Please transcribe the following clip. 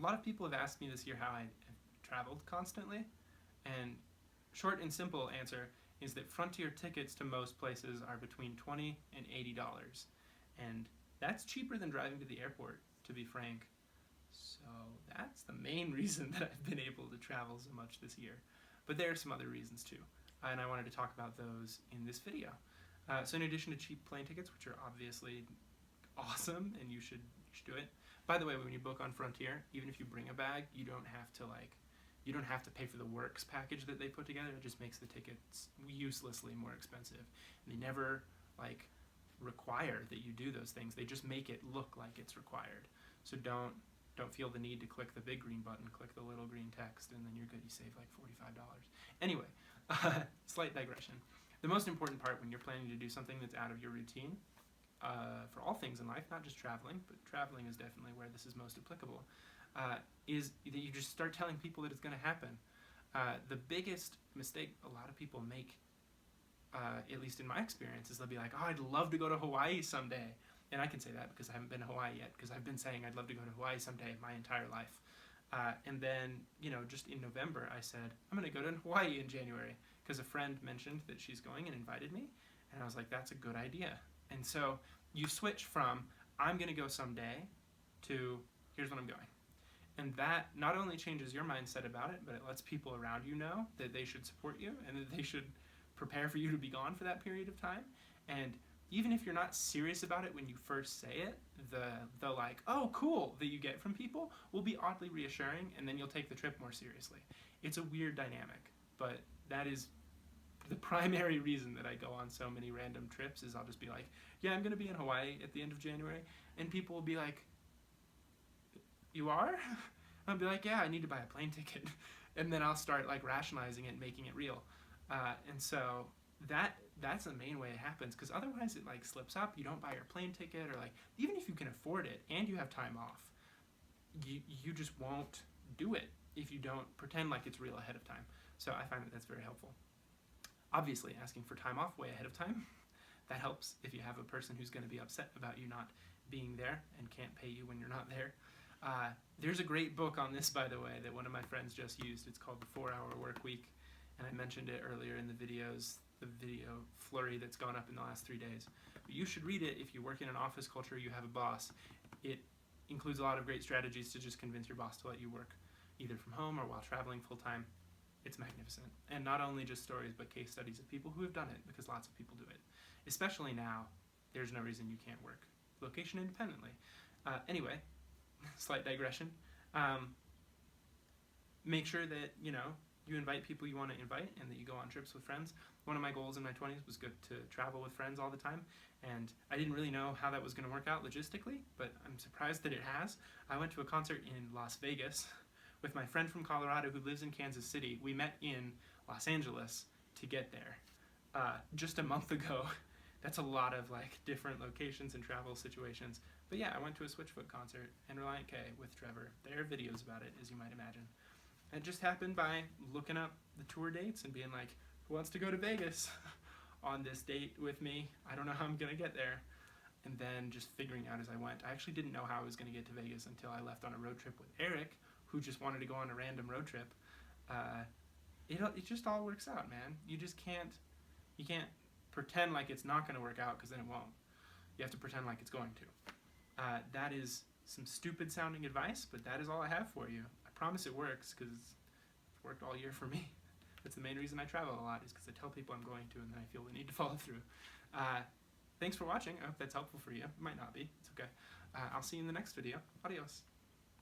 A lot of people have asked me this year how I have traveled constantly, and short and simple answer is that Frontier tickets to most places are between $20 and $80, and that's cheaper than driving to the airport, to be frank. So that's the main reason that I've been able to travel so much this year. But there are some other reasons too, and I wanted to talk about those in this video. So in addition to cheap plane tickets, which are obviously awesome and you should do it. By the way, when you book on Frontier, even if you bring a bag, you don't have to pay for the works package that they put together. It just makes the tickets uselessly more expensive. And they never require that you do those things. They just make it look like it's required. So don't feel the need to click the big green button, click the little green text, and then you're good. You save like $45. Anyway, slight digression. The most important part when you're planning to do something that's out of your routine, for all things in life, not just traveling, but traveling is definitely where this is most applicable, is that you just start telling people that it's going to happen. The biggest mistake a lot of people make, at least in my experience, is they'll be like, oh, I'd love to go to Hawaii someday. And I can say that because I haven't been to Hawaii yet, because I've been saying I'd love to go to Hawaii someday my entire life. And then, just in November, I said, I'm going to go to Hawaii in January, because a friend mentioned that she's going and invited me. And I was like, that's a good idea. And so you switch from, I'm going to go someday, to, here's when I'm going. And that not only changes your mindset about it, but it lets people around you know that they should support you and that they should prepare for you to be gone for that period of time. And even if you're not serious about it when you first say it, the like, oh, cool, that you get from people will be oddly reassuring, and then you'll take the trip more seriously. It's a weird dynamic, but that is the primary reason that I go on so many random trips. Is I'll just be like, yeah, I'm going to be in Hawaii at the end of January, and people will be like, you are? I'll be like, yeah, I need to buy a plane ticket. And then I'll start like rationalizing it and making it real. And so that's the main way it happens, because otherwise it like slips up. You don't buy your plane ticket, or like, even if you can afford it and you have time off, you just won't do it if you don't pretend like it's real ahead of time. So I find that that's very helpful. Obviously, asking for time off way ahead of time, that helps if you have a person who's going to be upset about you not being there and can't pay you when you're not there. There's a great book on this, by the way, that one of my friends just used. It's called The 4-Hour Work Week, and I mentioned it earlier in the videos, the video flurry that's gone up in the last 3 days. But you should read it if you work in an office culture, you have a boss. It includes a lot of great strategies to just convince your boss to let you work, either from home or while traveling full-time. It's magnificent. And not only just stories, but case studies of people who have done it, because lots of people do it. Especially now, there's no reason you can't work location independently. Anyway, slight digression. Make sure that, you invite people you want to invite and that you go on trips with friends. One of my goals in my 20s was good to travel with friends all the time, and I didn't really know how that was going to work out logistically, but I'm surprised that it has. I went to a concert in Las Vegas with my friend from Colorado who lives in Kansas City. We met in Los Angeles to get there just a month ago. That's a lot of like different locations and travel situations. But yeah, I went to a Switchfoot concert in Reliant K with Trevor. There are videos about it, as you might imagine. It just happened by looking up the tour dates and being like, who wants to go to Vegas on this date with me? I don't know how I'm going to get there. And then just figuring out as I went. I actually didn't know how I was going to get to Vegas until I left on a road trip with Eric, who just wanted to go on a random road trip. It just all works out, man. You can't pretend like it's not going to work out, because then it won't. You have to pretend like it's going to. That is some stupid sounding advice, but that is all I have for you. I promise it works, because it's worked all year for me. That's the main reason I travel a lot, is because I tell people I'm going to, and then I feel the need to follow through. Thanks for watching. I hope that's helpful for you. It might not be. It's okay. I'll see you in the next video. Adios.